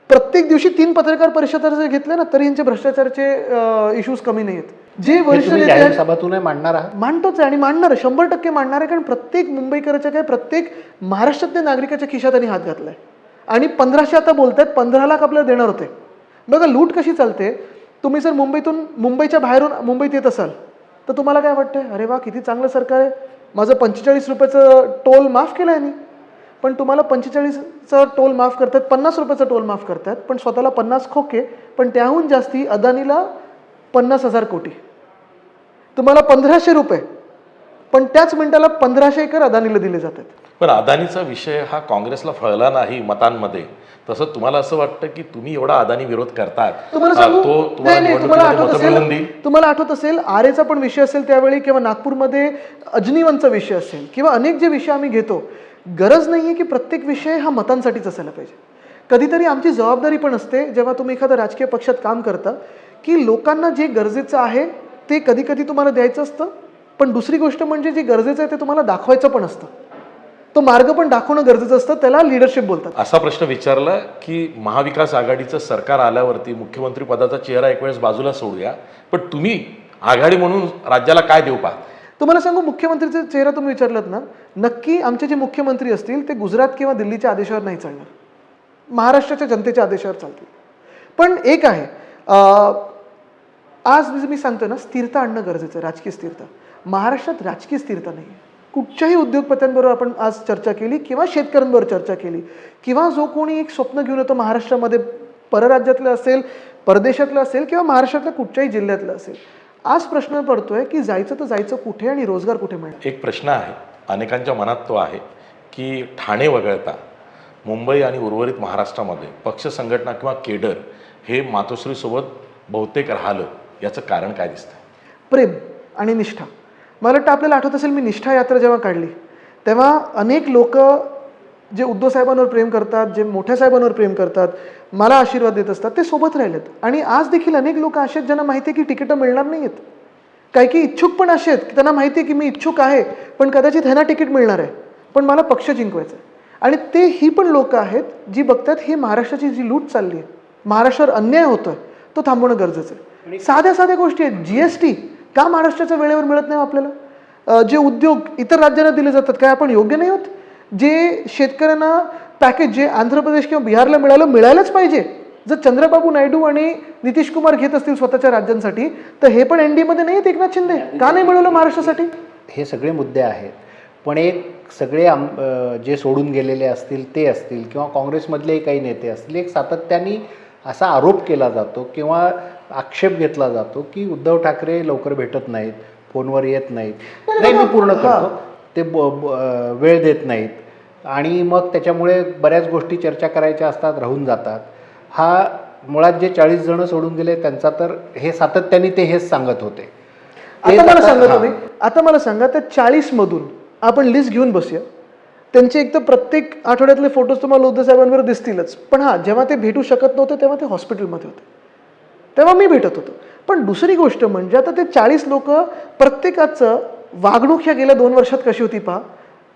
S2: प्रत्येक दिवशी 3 पत्रकार परिषदा जर घेतल्या ना तरी यांचे भ्रष्टाचाराचे इश्यूज कमी नाही आहेत. जे
S3: हे
S2: वरिष्ठ
S3: तुम्ही
S2: नेते
S3: जाहीर
S2: आहेत
S3: सभातून मांडणार आहात?
S2: मांडतोच आहे आणि मांडणार आहे, 100% मांडणार आहे. कारण प्रत्येक मुंबईकराच्या काय प्रत्येक महाराष्ट्रातल्या नागरिकाच्या खिशात त्यांनी हात घातलाय आणि 1500 आता बोलतायत, 15 लाख आपल्याला देणार होते. बघा लूट कशी चालते. तुम्ही जर मुंबईच्या बाहेरून मुंबईत येत असाल तर तुम्हाला काय वाटतंय, अरे वा किती चांगलं सरकार आहे, माझं 45 रुपयाचं टोल माफ केलं आहे. पण तुम्हाला 45चा टोल माफ करतात, 50 रुपयाचा टोल माफ करतात, पण स्वतःला 50 खोके, पण त्याहून जास्ती अदानीला 50,000 कोटी. तुम्हाला 1500 रुपये, पण त्याच मिनिटाला 1500 एकर अदानीला दिले जातात.
S1: पण अदानीचा विषय हा काँग्रेसला फळला नाही मतांमध्ये. तसं तुम्हाला असं वाटतं की तुम्ही एवढा अदानी विरोध करतात,
S2: तुम्हाला सांगू?
S1: तो
S2: नाही,
S1: तुम्हाला
S2: नाही, तुम्हाला आठवत
S1: निवडणुकीमध्ये मतं मिळवून देईल?
S2: असेल, तुम्हाला आठवत असेल आरेचा पण विषय असेल त्यावेळी, किंवा नागपूरमध्ये अजनीवनचा विषय असेल, किंवा अनेक जे विषय आम्ही घेतो. गरज नाहीये की प्रत्येक विषय हा मतांसाठीच असायला पाहिजे. कधीतरी आमची जबाबदारी पण असते जेव्हा तुम्ही एखाद्या राजकीय पक्षात काम करता की लोकांना जे गरजेचं आहे ते कधी कधी तुम्हाला द्यायचं असतं, पण दुसरी गोष्ट म्हणजे जे गरजेचं आहे ते तुम्हाला दाखवायचं पण असतं. तो मार्ग पण दाखवणं गरजेचं असतं, त्याला लिडरशिप बोलतात.
S1: असा प्रश्न विचारला की महाविकास आघाडीचं सरकार आल्यावरती मुख्यमंत्री पदाचा चेहरा एक वेळेस बाजूला सोडूया, पण तुम्ही आघाडी म्हणून राज्याला काय देऊ पाहता?
S2: तुम्हाला सांगू, मुख्यमंत्रीचा चेहरा तुम्ही विचारलात ना, नक्की आमचे जे मुख्यमंत्री असतील ते गुजरात किंवा दिल्लीच्या आदेशावर नाही चालणार, महाराष्ट्राच्या जनतेच्या आदेशावर चालतील. पण एक आहे, आज मी सांगतो ना, स्थिरता आणणं गरजेचं आहे, राजकीय स्थिरता. महाराष्ट्रात राजकीय स्थिरता नाही आहे. कुठच्याही उद्योगपत्यांबरोबर आपण आज चर्चा केली किंवा शेतकऱ्यांबरोबर चर्चा केली, किंवा जो कोणी एक स्वप्न घेऊन येतो महाराष्ट्रामध्ये, परराज्यातलं असेल, परदेशातलं असेल, किंवा महाराष्ट्रातल्या कुठच्याही जिल्ह्यातलं असेल, आज प्रश्न पडतोय की जायचं तर जायचं कुठे आणि रोजगार कुठे मिळणार.
S1: एक प्रश्न आहे अनेकांच्या मनात, तो आहे की ठाणे वगळता मुंबई आणि उर्वरित महाराष्ट्रामध्ये पक्ष संघटना किंवा केडर हे मातोश्रीसोबत बहुतेक राहिलं, याचं कारण काय दिसतं?
S2: प्रेम आणि निष्ठा. मला वाटतं आपल्याला आठवत असेल, मी निष्ठा यात्रा जेव्हा काढली तेव्हा अनेक लोक जे उद्धव साहेबांवर प्रेम करतात, जे मोठ्या साहेबांवर प्रेम करतात, मला आशीर्वाद देत असतात, ते सोबत राहिलेत. आणि आज देखील अनेक लोक असे आहेत ज्यांना माहिती आहे की तिकीटं मिळणार नाही आहेत. काही इच्छुक पण असे आहेत की त्यांना माहिती आहे की मी इच्छुक आहे, पण कदाचित ह्यांना तिकीट मिळणार आहे, पण मला पक्ष जिंकवायचा आहे. आणि ते ही पण लोक आहेत जी बघतात ही महाराष्ट्राची जी लूट चालली आहे, महाराष्ट्रावर अन्याय होतोय, तो थांबवणं गरजेचं आहे. साध्या साध्या गोष्टी आहेत. GST का महाराष्ट्राच्या वेळेवर मिळत नाही आपल्याला? जे उद्योग इतर राज्यांना दिले जातात, काय आपण योग्य नाही होत? जे शेतकऱ्यांना पॅकेज जे आंध्र प्रदेश किंवा बिहारला मिळायलाच पाहिजे, जर चंद्रबाबू नायडू आणि नितीश कुमार घेत असतील स्वतःच्या राज्यांसाठी, तर हे पण NDA मध्ये नाही आहेत एकनाथ शिंदे, का नाही मिळवलं महाराष्ट्रासाठी?
S3: हे सगळे मुद्दे आहेत, पण एक सगळे जे सोडून गेलेले असतील ते असतील, किंवा काँग्रेसमधलेही काही नेते असतील, एक सातत्याने असा आरोप केला जातो किंवा आक्षेप घेतला जातो की उद्धव ठाकरे लवकर भेटत नाहीत, फोनवर येत नाहीत, नाही मी पूर्ण करतो, ते वेळ देत नाहीत, आणि मग त्याच्यामुळे बऱ्याच गोष्टी चर्चा करायच्या असतात, राहून जातात. हा मुळात जे 40 जण सोडून गेले त्यांचा तर हे सातत्याने ते हेच सांगत होते.
S2: आता मला सांगा तुम्ही, आता मला सांगा त्या 40 मधून आपण लिस्ट घेऊन बसूया. त्यांचे एक तर प्रत्येक आठवड्यातले फोटोज तुम्हाला उद्धव साहेबांवर दिसतीलच, पण हां, जेव्हा ते भेटू शकत नव्हते तेव्हा ते हॉस्पिटलमध्ये होते, तेव्हा मी भेटत होतो. पण दुसरी गोष्ट म्हणजे आता ते 40 लोक प्रत्येकाचं वागणूक ह्या गेल्या 2 वर्षात कशी होती पहा,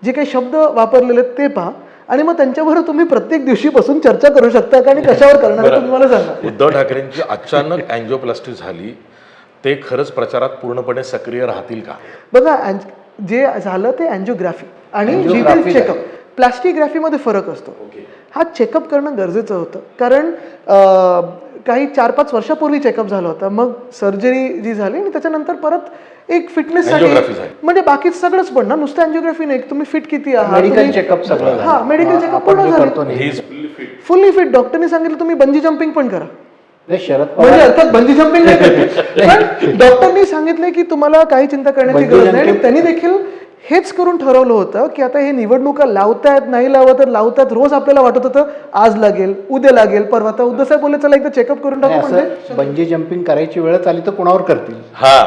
S2: जे काही शब्द वापरलेले ते पहा, आणि मग त्यांच्यावर तुम्ही प्रत्येक दिवशी बसून चर्चा करू शकता का आणि कशावर करणार आहे तुम्हाला सांगा.
S1: उद्धव ठाकरेंची अचानक अँजिओप्लास्टी झाली, ते खरंच प्रचारात पूर्णपणे सक्रिय राहतील का?
S2: बघा, जे झालं ते अँजिओग्राफी आणि डिटेल चेकअप. प्लास्टिग्राफीमध्ये फरक असतो. हा चेकअप करणं गरजेचं होतं, कारण काही 4-5 वर्षापूर्वी चेकअप झालं होतं, मग सर्जरी जी झाली आणि त्याच्यानंतर परत एक फिटनेससाठी, म्हणजे बाकी सगळंच पण ना, नुसतं अँजिओग्राफी नाही, तुम्ही फिट किती आहात,
S3: मेडिकल चेकअप सगळं,
S2: हा मेडिकल चेकअप पूर्ण झालं, फुल्ली फिट. डॉक्टरने सांगितलं तुम्ही बंजी जम्पिंग पण करा,
S3: शरद
S2: म्हणजे अर्थात बंजी जम्पिंग नाही करते, पण डॉक्टरनी सांगितलंय की तुम्हाला काही चिंता करण्याची गरज नाही. आणि त्यांनी देखील हेच करून ठरवलं होतं की आता हे निवडणुका लावतायत, नाही लावत तर लावतात. रोज आपल्याला वाटत होतं आज लागेल, उद्या लागेल, परवा. आता उद्धव साहेब बोलले चला एकदा चेकअप करून टाकू. म्हणजे
S3: बंजी जम्पिंग करायची वेळच आली तर कोणावर करतील?
S1: हा,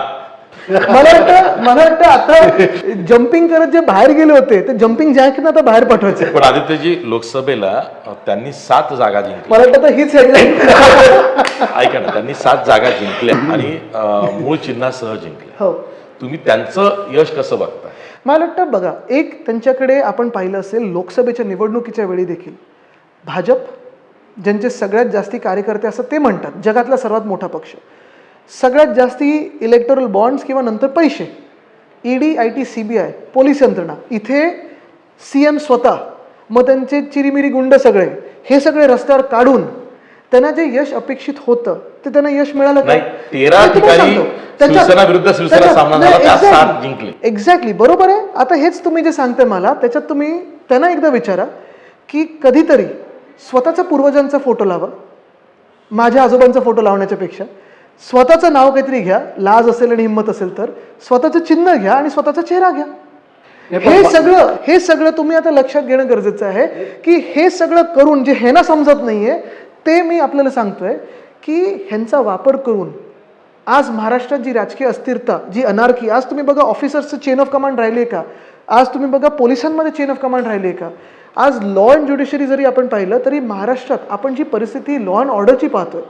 S2: मला वाटतं आता जम्पिंग करत जे बाहेर गेले होते ते जम्पिंग जॅकनं आता बाहेर पाठवायचे.
S1: पण आदित्यजी, लोकसभेला त्यांनी 7 जागा जिंकल्या.
S2: मला वाटतं हीच हेडलाईन.
S1: ऐका ना, त्यांनी 7 जागा जिंकल्या आणि मूळ चिन्हासह जिंकल्या.
S2: हो,
S1: तुम्ही त्यांचं यश कसं बघता?
S2: मला वाटतं बघा, एक त्यांच्याकडे आपण पाहिलं असेल लोकसभेच्या निवडणुकीच्या वेळी देखील भाजप, ज्यांचे सगळ्यात जास्ती कार्यकर्ते असं ते म्हणतात, जगातला सर्वात मोठा पक्ष, सगळ्यात जास्ती इलेक्टोरल बॉन्ड्स किंवा नंतर पैसे, ईडी, IT, CBI, पोलीस यंत्रणा, इथे CM स्वतः, मग त्यांचे चिरीमिरी गुंड सगळे, हे सगळे रस्त्यावर काढून त्यांना जे यश अपेक्षित होतं ते त्यांना यश मिळालं का?
S1: नाही, 13 ठिकाणी शिवसेना विरुद्ध शिवसेना सामना झाला, त्यात 7 जिंकले.
S2: एक्झॅक्टली बरोबर आहे. आता हेच तुम्ही जे सांगताय मला, त्याच्यात तुम्ही त्यांना एकदा विचारा की कधीतरी स्वतःचा पूर्वजांचा फोटो लावा, माझ्या आजोबांचा फोटो लावण्याच्या पेक्षा स्वतःचं नाव काहीतरी घ्या, लाज असेल आणि हिंमत असेल तर स्वतःचं चिन्ह घ्या आणि स्वतःचा चेहरा घ्या. हे सगळं तुम्ही आता लक्षात घेणं गरजेचं आहे की हे सगळं करून जे ह्यांना समजत नाहीये ते मी आपल्याला सांगतोय की ह्यांचा वापर करून आज महाराष्ट्रात जी राजकीय अस्थिरता, जी अनार्की, आज तुम्ही बघा ऑफिसर्सचं चेन ऑफ कमांड राहिले का, आज तुम्ही बघा पोलिसांमध्ये चेन ऑफ कमांड राहिले का, आज लॉ अँड ज्युडिशरी जरी आपण पाहिलं तरी महाराष्ट्रात आपण जी परिस्थिती लॉ अँड ऑर्डरची पाहतोय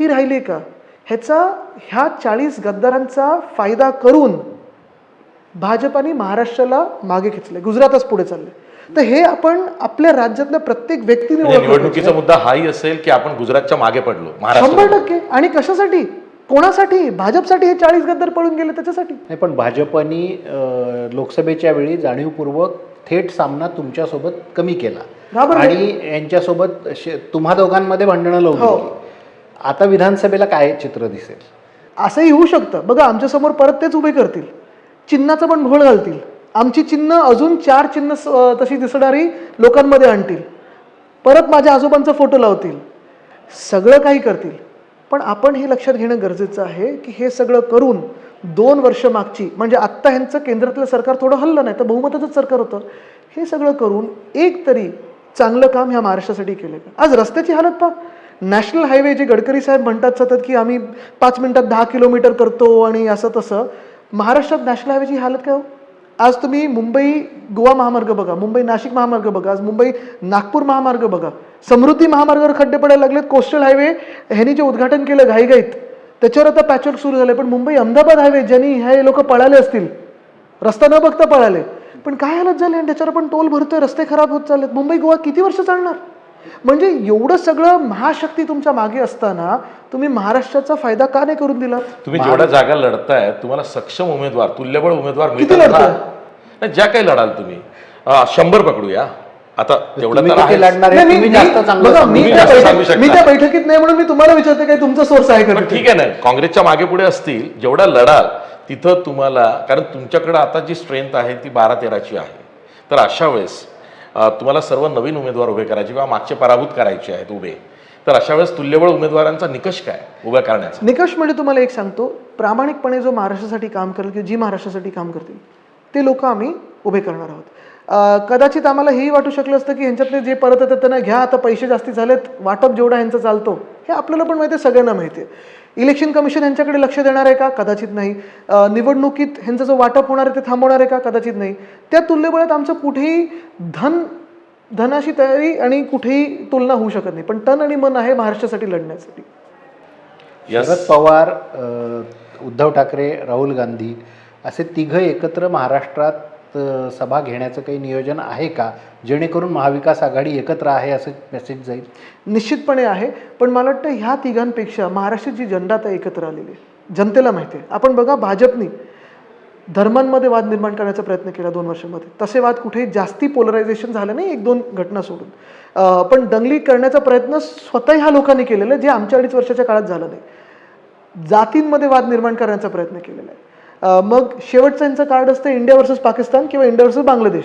S2: ही राहिली का, ह्या 40 गद्दारांचा फायदा करून भाजपाने महाराष्ट्राला मागे खेचले, गुजरातच पुढे चालले. तर हे आपण आपल्या राज्यातल्या प्रत्येक व्यक्तीने
S1: म्हणजे निवडणुकीचा मुद्दा हाही असेल की आपण गुजरातच्या मागे पडलो,
S2: 100%. आणि कशासाठी, कोणासाठी? भाजपसाठी हे 40 गद्दार पळून गेले त्याच्यासाठी.
S3: नाही, पण भाजपनी लोकसभेच्या वेळी जाणीवपूर्वक थेट सामना तुमच्यासोबत कमी केला आणि यांच्यासोबत तुम्हा दोघांमध्ये भांडणं लावली. आता विधानसभेला काय चित्र दिसेल?
S2: असंही होऊ शकतं. बघा, आमच्या समोर परत तेच उभे करतील, चिन्हाचा पण घोळ घालतील, आमची चिन्ह अजून 4 चिन्ह तशी दिसणारी लोकांमध्ये आणतील, परत माझ्या आजोबांचा फोटो लावतील, सगळं काही करतील. पण आपण हे लक्षात घेणं गरजेचं आहे की हे सगळं करून 2 वर्ष मागची, म्हणजे आत्ता ह्यांचं केंद्रातलं सरकार थोडं हल्लं नाही तर बहुमताचंच सरकार होतं, हे सगळं करून एक तरी चांगलं काम ह्या महाराष्ट्रासाठी केलं का? आज रस्त्याची हालत पहा. नॅशनल हायवे जे गडकरी साहेब म्हणतात सतत की आम्ही 5 मिनिटात 10 किलोमीटर करतो आणि असं तसं, महाराष्ट्रात नॅशनल हायवेची हालत काय हो? आज तुम्ही मुंबई गोवा महामार्ग बघा, मुंबई नाशिक महामार्ग बघा, आज मुंबई नागपूर महामार्ग बघा, समृद्धी महामार्गावर खड्डे पडायला लागलेत. कोस्टल हायवे ह्यांनी जे उद्घाटन केलं घाईघाईत त्याच्यावर आता पॅचवर्क सुरू झालं. पण मुंबई अहमदाबाद हायवे ज्यांनी हे लोक पळाले असतील, रस्ता न बघता पळाले, पण काय हालत झाली आणि त्याच्यावर पण टोल भरतोय, रस्ते खराब होत चाललेत. मुंबई गोवा किती वर्ष चालणार? म्हणजे एवढं सगळं महाशक्ती तुमच्या मागे असताना तुम्ही महाराष्ट्राचा फायदा का नाही करून दिला?
S1: तुम्ही जेवढ्या जागा लढताय, तुम्हाला सक्षम उमेदवार, तुल्यबळ उमेदवार
S2: किती
S1: मिळतात
S2: लढताय?
S1: ना. ज्या काही लढाल तुम्ही 100 पकडूया आता, तेवढं
S3: तुम्ही
S1: तर
S3: किती
S1: आहेच.
S3: लढणार आहे? तुम्ही जास्त चांगलं
S2: बघा,
S3: सांगू
S2: मी
S1: तुम्ही
S2: त्या
S1: जास्त सांगू
S2: बैठकीत- मी
S1: शकता.
S2: त्या बैठकीत नाही म्हणून मी तुम्हाला विचारते काही तुमचा सोर्स आहे
S1: पण
S2: का?
S1: ठीक आहे ना, काँग्रेसच्या मागे पुढे असतील, जेवढा लढाल तिथं तुम्हाला, कारण तुमच्याकडे आता जी स्ट्रेंथ आहे ती 12-13ची आहे, तर अशा वेळेस तुम्हाला सर्व नवीन उमेदवार उभे करायचे किंवा मागचे पराभूत करायचे आहेत उभे, तर अशा वेळेस तुल्यबळ उमेदवारांचा निकष काय उभ्या करण्याचा?
S2: निकष म्हणजे तुम्हाला एक सांगतो, प्रामाणिकपणे जो महाराष्ट्रासाठी काम करेल किंवा जी महाराष्ट्रासाठी काम करतील ते लोक आम्ही उभे करणार आहोत. कदाचित आम्हाला हेही वाटू शकलं असतं की ह्यांच्यातले जे परत येतात त्यांना घ्या, आता पैसे जास्ती झालेत, वाटप जेवढा ह्यांचा चालतो हे आपल्याला पण माहिती आहे, सगळ्यांना माहिती आहे. इलेक्शन कमिशन ह्यांच्याकडे लक्ष देणार आहे का? कदाचित नाही. निवडणुकीत ह्यांचं जो वाटप होणार आहे ते थांबवणार आहे का? कदाचित नाही. त्या तुल्यबळात आमचं कुठेही धनाशी तयारी आणि कुठेही तुलना होऊ शकत नाही, पण तन आणि मन आहे महाराष्ट्रासाठी लढण्यासाठी.
S3: शरद पवार, उद्धव ठाकरे, राहुल गांधी असे तिघं एकत्र महाराष्ट्रात सभा घेण्याचं काही नियोजन आहे का, जेणेकरून महाविकास आघाडी एकत्र आहे असं मेसेज जाईल?
S2: निश्चितपणे आहे, पण मला वाटतं ह्या तिघांपेक्षा महाराष्ट्राची जनता आता एकत्र आलेली आहे, जनतेला माहिती आहे. आपण बघा, भाजपने धर्मांमध्ये वाद निर्माण करण्याचा प्रयत्न केला 2 वर्षामध्ये, तसे वाद कुठेही जास्ती पोलरायझेशन झालं नाही, 1-2 घटना सोडून. पण दंगली करण्याचा प्रयत्न स्वतः ह्या लोकांनी केलेला आहे, जे आमच्या 2.5 वर्षाच्या काळात झालं नाही. जातींमध्ये वाद निर्माण करण्याचा प्रयत्न केलेला आहे. मग शेवटचं यांचं कार्ड असतं इंडिया वर्सेस पाकिस्तान किंवा इंडिया वर्सेस बांगलादेश.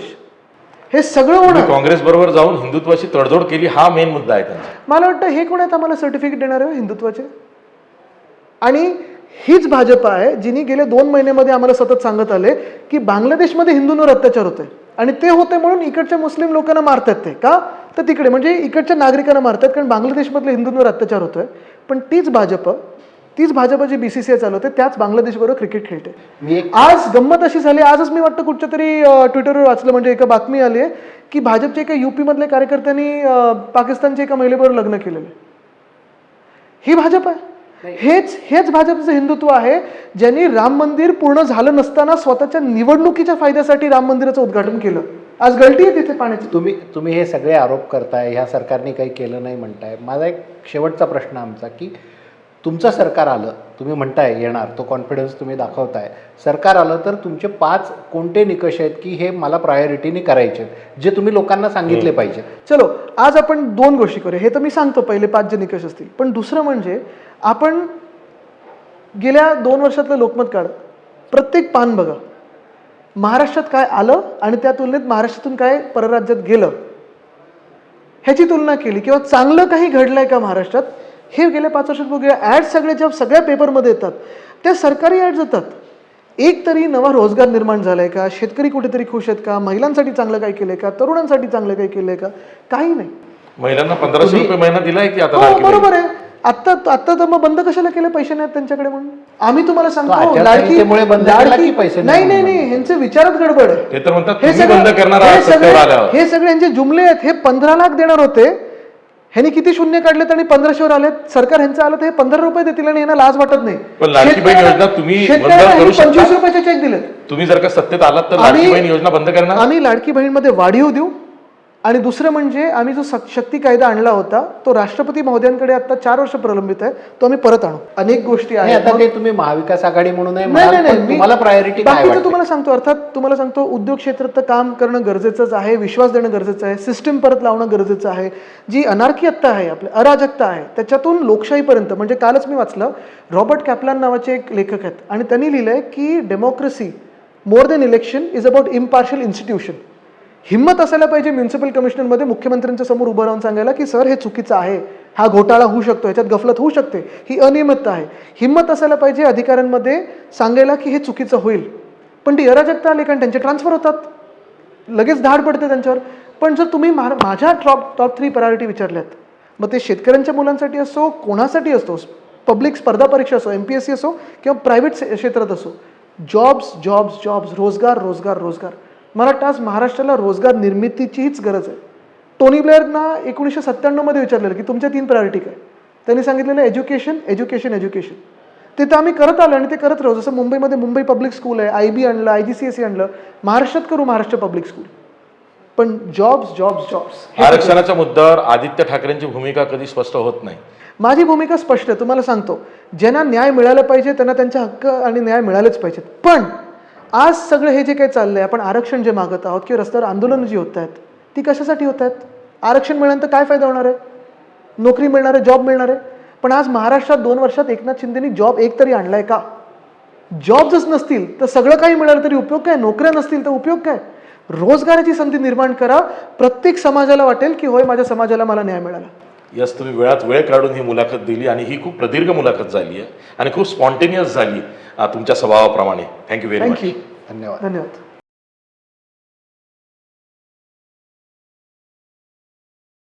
S2: हे सगळं होणं,
S1: काँग्रेस बरोबर जाऊन हिंदुत्वाची तडजोड केली, हा मेन मुद्दा आहे त्यांचा.
S2: मला वाटतं हे कोण आहेत आम्हाला सर्टिफिकेट देणार आहे हिंदुत्वाचे? आणि हीच भाजप आहे जिने गेले 2 महिन्यामध्ये आम्हाला सतत सांगत आले की बांगलादेशमध्ये हिंदूंवर अत्याचार होते आणि ते होते म्हणून इकडच्या मुस्लिम लोकांना मारतात. ते का? तर तिकडे म्हणजे इकडच्या नागरिकांना मारतात कारण बांगलादेशमधल्या हिंदूंवर अत्याचार होतोय. पण तीच भाजप तीच भाजपची BCCI चालवते, त्याच बांगलादेशबरोबर क्रिकेट खेळते.
S3: मी एक
S2: आज गंमत अशी झाली, आजच मी वाटतं कुठच्या तरी ट्विटरवर वाचलं, म्हणजे एका बातमी आली आहे की भाजपच्या एका UP मधल्या कार्यकर्त्यांनी पाकिस्तानच्या एका महिलेबरोबर लग्न केलेलं आहे. ही भाजप आहे. हेच भाजपचं हिंदुत्व आहे, ज्यांनी राम मंदिर पूर्ण झालं नसताना स्वतःच्या निवडणुकीच्या फायद्यासाठी राम मंदिराचं उद्घाटन केलं. आज गळती आहे तिथे पाण्याची.
S3: तुम्ही हे सगळे आरोप करताय, ह्या सरकारने काही केलं नाही म्हणताय. माझा एक शेवटचा प्रश्न आमचा की तुमचं सरकार आलं, तुम्ही म्हणताय येणार, तो कॉन्फिडन्स तुम्ही दाखवताय, सरकार आलं तर तुमचे 5 कोणते निकष आहेत की हे मला प्रायोरिटीने करायचे, जे तुम्ही लोकांना सांगितले पाहिजे?
S2: चलो, आज आपण 2 गोष्टी करूया. हे तर मी सांगतो पहिले 5 जे निकष असतील, पण दुसरं म्हणजे आपण गेल्या 2 वर्षातलं लोकमत काढ, प्रत्येक पान बघा, महाराष्ट्रात काय आलं आणि त्या तुलनेत महाराष्ट्रातून काय परराज्यात गेलं ह्याची तुलना केली, किंवा चांगलं काही घडलंय का महाराष्ट्रात, हे गेल्या 5 वर्षात बघूया. ॲड्स सगळ्या पेपरमध्ये येतात, त्या सरकारी ॲड्स येतात. एक तरी नवा रोजगार निर्माण झालाय का, शेतकरी कुठेतरी खुश आहेत का, महिलांसाठी चांगलं काय केलंय का, तरुणांसाठी चांगलं काय केलंय का, काही नाही.
S1: महिलांना 1500 रुपये महिना दिलाय की आता
S2: हो,
S1: लाडकी बहीण?
S2: बरोबर आहे. आता तर मग बंद कशाला केले, पैसे नाहीत त्यांच्याकडे म्हणून. आम्ही तुम्हाला सांगतो
S3: आचारसंहितेमुळे बंद केला की पैसे
S2: नाही, ह्यांचे विचारच गडबड आहे.
S1: ते तर म्हणतात
S2: हे
S1: तुम्ही बंद करणार आहात सत्तेवर आल्यावर.
S2: हे सगळे यांचे जुमले आहेत. हे 15 लाख देणार होते, ह्यांनी किती शून्य काढलेत आणि 1500वर आलेत. सरकार ह्यांचं आलं तर हे 15 रुपये देतील आणि यांना लाज वाटत नाही.
S1: पण लाडकी बहीण योजना तुम्ही बंद
S2: शेतकऱ्यांना
S1: करू
S2: 25
S1: शकता?
S2: रुपयाचे चेक दिलेत.
S1: तुम्ही जर का सत्तेत आलात तर लाडकी बहीण योजना बंद करणार?
S2: आम्ही लाडकी बहीणमध्ये वाढीव देऊ, आणि दुसरं म्हणजे आम्ही जो शक्ती कायदा आणला होता तो राष्ट्रपती महोदयांकडे आता 4 वर्ष प्रलंबित आहे, तो आम्ही परत आणू. अनेक गोष्टी
S3: नाही,
S2: आहेत.
S3: आता ते तुम्ही महाविकास आघाडी म्हणून नाही
S2: नाही,
S3: म्हणाल,
S2: नाही,
S3: पण
S2: मी-
S3: तुम्हाला प्रायोरिटी काय
S2: बाकीचं
S3: वाटते?
S2: तुम्हाला सांगतो, अर्थात तुम्हाला सांगतो, उद्योग क्षेत्रात तर काम करणं गरजेचंच आहे, विश्वास देणं गरजेचं आहे, सिस्टीम परत लावणं गरजेचं आहे. जी अनार्की आत्ता आहे, आपल्या अराजकता आहे, त्याच्यातून लोकशाहीपर्यंत. म्हणजे कालच मी वाचलं, रॉबर्ट कॅपलान नावाचे एक लेखक आहेत आणि त्यांनी लिहिलंय की democracy more than election is about impartial institution. हिंमत असायला पाहिजे म्युन्सिपल कमिशनरमध्ये मुख्यमंत्र्यांच्या समोर उभं राहून सांगायला की सर हे चुकीचं आहे, हा घोटाळा होऊ शकतो, ह्याच्यात गफलत होऊ शकते, ही अनियमितता आहे. हिंमत असायला पाहिजे अधिकाऱ्यांमध्ये सांगायला की हे चुकीचं होईल. पण ती अराजकता आली, कारण त्यांचे ट्रान्सफर होतात, लगेच धाड पडते त्यांच्यावर. पण जर तुम्ही माझ्या टॉप 3 प्रायोरिटी विचारल्यात, मग ते शेतकऱ्यांच्या मुलांसाठी असो, कोणासाठी असतो, पब्लिक स्पर्धा परीक्षा असो, MPSC असो किंवा प्रायव्हेट क्षेत्रात असो, जॉब्स जॉब्स जॉब्स, रोजगार रोजगार रोजगार. मला वाटतं आज महाराष्ट्राला रोजगार निर्मितीचीच गरज आहे. टोनी ब्लेअरना 1997 मध्ये विचारलेलं की तुमच्या 3 प्रायोरिटी काय, त्यांनी सांगितलेलं एज्युकेशन एज्युकेशन एज्युकेशन. ते तर आम्ही करत आलो आणि ते करत राहू. जसं मुंबईमध्ये मुंबई पब्लिक स्कूल आहे, IB आणलं, IGCSE आणलं, महाराष्ट्रात करू महाराष्ट्र पब्लिक स्कूल. पण जॉब्स जॉब्स जॉब्स.
S1: आरक्षणाच्या मुद्द्यावर आदित्य ठाकरेंची भूमिका कधी स्पष्ट होत नाही.
S2: माझी भूमिका स्पष्ट आहे, तुम्हाला सांगतो. ज्यांना न्याय मिळाला पाहिजे त्यांना त्यांचे हक्क आणि न्याय मिळालेच पाहिजेत. पण आज सगळं हे जे काही चाललंय, आपण आरक्षण जे मागत आहोत किंवा रस्त्यावर आंदोलनं जी होत आहेत, ती कशासाठी होत आहेत? आरक्षण मिळाल्यानंतर काय फायदा होणार आहे? नोकरी मिळणार आहे, जॉब मिळणार आहे. पण आज महाराष्ट्रात 2 वर्षात एकनाथ शिंदेनी जॉब एक तरी आणलाय का? जॉब्सच नसतील तर सगळं काही मिळालं तरी उपयोग काय? नोकऱ्या नसतील तर उपयोग काय? रोजगाराची संधी निर्माण करा. प्रत्येक समाजाला वाटेल की होय, माझ्या समाजाला मला न्याय मिळाला.
S1: यस, तुम्ही वेळात वेळ काढून ही मुलाखत दिली आणि ही खूप प्रदीर्घ मुलाखत झाली आहे आणि खूप स्पॉन्टेनियस झाली तुमच्या स्वभावाप्रमाणे. Thank you very much.
S2: थँक्यू.
S3: धन्यवाद.
S2: धन्यवाद.